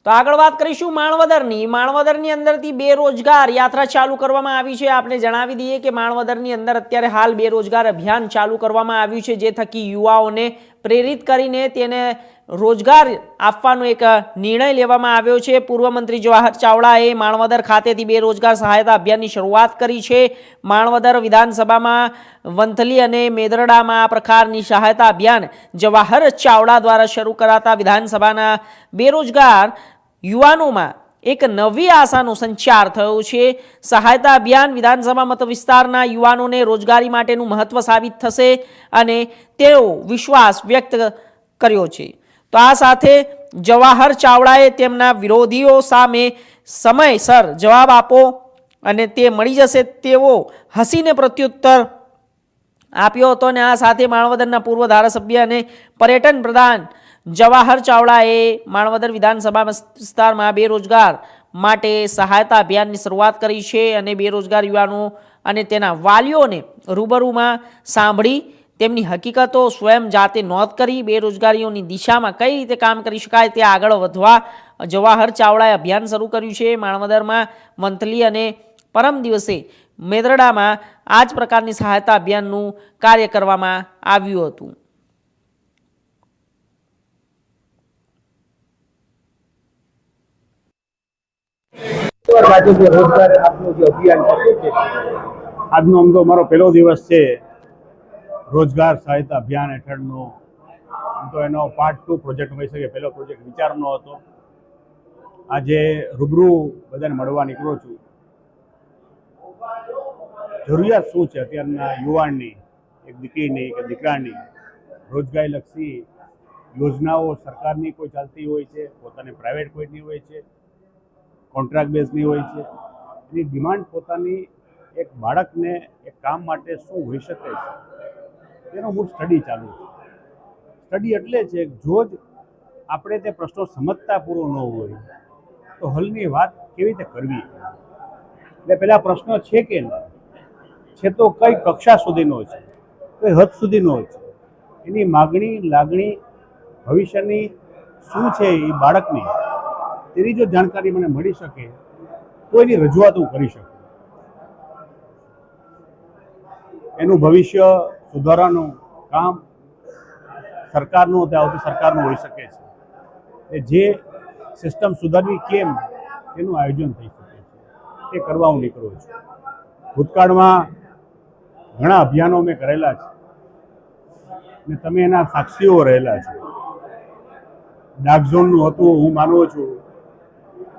તો આગળ વાત કરીશું માણવદરની અંદરથી બેરોજગાર યાત્રા ચાલુ કરવામાં આવી છે। આપણે જણાવી દઈએ કે માણવદરની અંદર અત્યારે હાલ બેરોજગાર અભિયાન ચાલુ કરવામાં આવ્યું છે, જે થકી યુવાઓને પ્રેરિત કરીને તેને રોજગાર આપવાનો એક નિર્ણય લેવામાં આવ્યો છે। પૂર્વ મંત્રી જવાહર ચાવડાએ માણવદર ખાતેથી બેરોજગાર સહાયતા અભિયાનની શરૂઆત કરી છે। માણવદર વિધાનસભામાં વંથલી અને મેદરડામાં આ પ્રકારની સહાયતા અભિયાન જવાહર ચાવડા દ્વારા શરૂ કરાતા વિધાનસભાના બેરોજગાર યુવાનોમાં એક નવી આશાનો સંચાર થયો છે। સહાયતા અભિયાન વિધાનસભા મત વિસ્તારના યુવાનોને રોજગારી માટેનું મહત્વ સાબિત થશે અને તેઓ વિશ્વાસ વ્યક્ત કર્યો છે। તો આ સાથે જવાહર ચાવડાએ તેમના વિરોધીઓ સામે સમયસર જવાબ આપો અને તે મળી જશે તેવો હસીને પ્રત્યુત્તર આપ્યો હતો। અને આ સાથે માણવદરના પૂર્વ ધારાસભ્ય અને પર્યટન પ્રધાન જવાહર ચાવડાએ માણવદર વિધાનસભા વિસ્તારમાં બેરોજગાર માટે સહાયતા અભિયાનની શરૂઆત કરી છે અને બેરોજગાર યુવાનો અને તેના વાલીઓને રૂબરૂમાં સાંભળી તેમની હકીકતો સ્વયં જાતે નોંધ કરી બેરોજગારીઓની દિશામાં કઈ રીતે કામ કરી શકાય તે આગળ વધવા જવાહર ચાવડાએ અભિયાન શરૂ કર્યું છે। માણવદરમાં વંથલી અને પરમ દિવસે મેદરડામાં આ જ પ્રકારની સહાયતા અભિયાનનું કાર્ય કરવામાં આવ્યું હતું। આજનો આમ તો મારો પહેલો દિવસ છે રોજગાર સહાયતા અભિયાન હેઠળનો। આમ તો એનો પાર્ટ 2 પ્રોજેક્ટ હોઈ શકે। પહેલો પ્રોજેક્ટ વિચારનો હતો। આજે રૂબરૂ બધાને મળવા નીકળો છું। જરૂરિયાત શું છે અત્યારના યુવાનની, એક દીકરીની કે દીકરાની? રોજગારીલક્ષી યોજનાઓ સરકારની કોઈ ચાલતી હોય છે, પોતાની પ્રાઇવેટ કોઈની હોય છે, કોન્ટ્રાક્ટ બેઝની હોય છે। એની ડિમાન્ડ પોતાની એક બાળકને એક કામ માટે શું હોઈ શકે છે તેનો મૂળ સ્ટડી ચાલુ છે। સ્ટડી એટલે છે જો જ આપણે તે પ્રશ્નો સમજતા પૂરો ન હોય તો હલની વાત કેવી રીતે કરવી। એટલે પહેલાં પ્રશ્ન છે કે નહીં છે, તો કઈ કક્ષા સુધીનો છે, કઈ હદ સુધીનો છે, એની માગણી લાગણી ભવિષ્યની શું છે એ બાળકની, તેની જો જાણકારી મને મળી શકે તો એની રજૂઆત હું કરી શકું। એનું ભવિષ્ય સુધારવાનું કામ સરકારનું આવતી સરકારનું હોઈ શકે છે। જે સિસ્ટમ સુધારવી કેમ તેનું આયોજન થઈ શકે છે તે કરવા હું નીકળું છું। ભૂતકાળમાં ઘણા અભિયાનો મેં કરેલા છે ને તમે એના સાક્ષીઓ રહેલા છો। ડાર્ક ઝોનનું હતું, હું માનું છું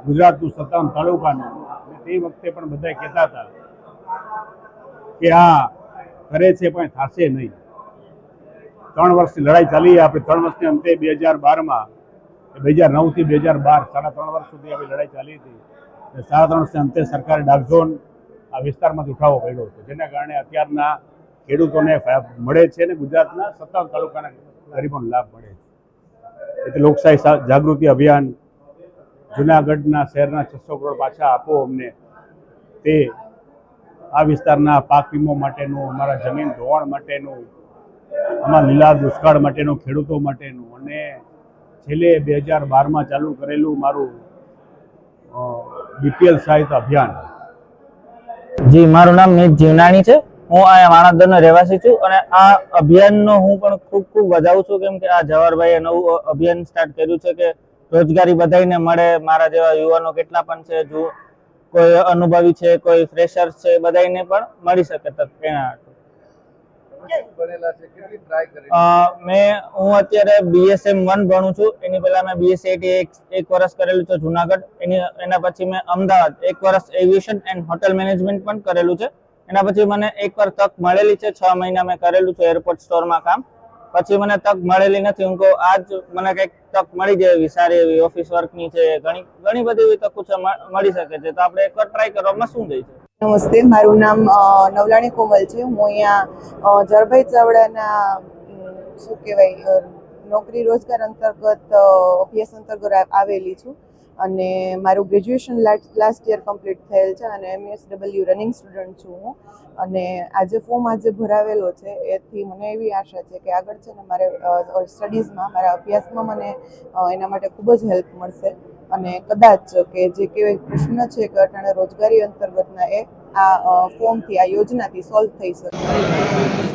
ગુજરાતનું 57 તાલુકાનું, તે વખતે પણ બધા કહેતા હતા કે આ કરે છે પણ થશે નહીં। 3 વર્ષની લડાઈ ચાલી। આપણે 3 વર્ષની અંતે 2012માં 2009થી 2012 3.5 વર્ષ સુધી આપણી લડાઈ ચાલી હતી। 3.5 વર્ષના અંતે સરકારે ડાર્ક ઝોન આ વિસ્તારમાંથી ઉઠાવવો પડ્યો હતો, જેના કારણે અત્યારના ખેડૂતોને મળે છે અને ગુજરાતના 57 તાલુકાના ગરીબોને લાભ મળે છે। એટલે લોકશાહી જાગૃતિ અભિયાન, જૂનાગઢના શહેરના 600 કરોડ પાછા આપો અમને, તે આ વિસ્તારના પાક વીમો માટેનું, અમારા જમીન ધોવાણ માટેનું, અમારા લીલા દુષ્કાળ માટેનું, ખેડૂતો માટેનું, અને છેલ્લે 2012માં ચાલુ કરેલું મારું બીપીએલ સહાયતા અભિયાન। જી, મારું નામ મીત જીવનાણી છે। હું આ માણવદરનો રહેવાસી છું અને આ અભિયાનનો હું પણ ખૂબ વધાવું છું, કેમ કે આ જવાહરભાઈએ નવું અભિયાન સ્ટાર્ટ કર્યું છે કે રોજગારી બધાને મળે। મારા જેવા યુવાનો કેટલા પણ છે, જો કોઈ અનુભવી છે, કોઈ ફ્રેશર છે, બધાને પણ મળી શકે તક। હું અત્યારે BSM 1 ભણું છું। એની પહેલા મેં BSc એક વર્ષ કરેલું છે જુનાગઢ। એના પછી મેં અમદાવાદ 1 વર્ષ એવિએશન એન્ડ હોટેલ મેનેજમેન્ટ પણ કરેલું છે। એના પછી મને એકવાર તક મળેલી છે, 6 મહિના મેં કરેલું છે એરપોર્ટ સ્ટોરમાં કામ। પછી મને તક મળેલી નથી। હું કહું આજ મને કંઈક તક મળી જાય એવી સારી એવી ઓફિસ વર્કની છે, ઘણી બધી એવી તકો છે, મળી શકે છે, તો આપણે એકવાર ટ્રાય કરવામાં શું જાય છે। નમસ્તે, મારું નામ નવલાણી કોમલ છે। હું અહીંયા જવાહરભાઈ ચાવડાના શું કહેવાય નોકરી રોજગાર અંતર્ગત અભ્યાસ અંતર્ગત આવેલી છું અને મારું ગ્રેજ્યુએશન લાસ્ટ યર કમ્પ્લીટ થયેલ છે અને MSW રનિંગ સ્ટુડન્ટ છું હું। અને આજે ફોર્મ ભરાવેલો છે એથી મને એવી આશા છે કે આગળ છે ને મારે સ્ટડીઝમાં, મારા અભ્યાસમાં મને એના માટે ખૂબ જ હેલ્પ મળશે। અને કદાચ કે જે કેવાય પ્રશ્ન છે કે અટાણે રોજગારી અંતર્ગતના એ આ ફોર્મથી આ યોજનાથી સોલ્વ થઈ શકે.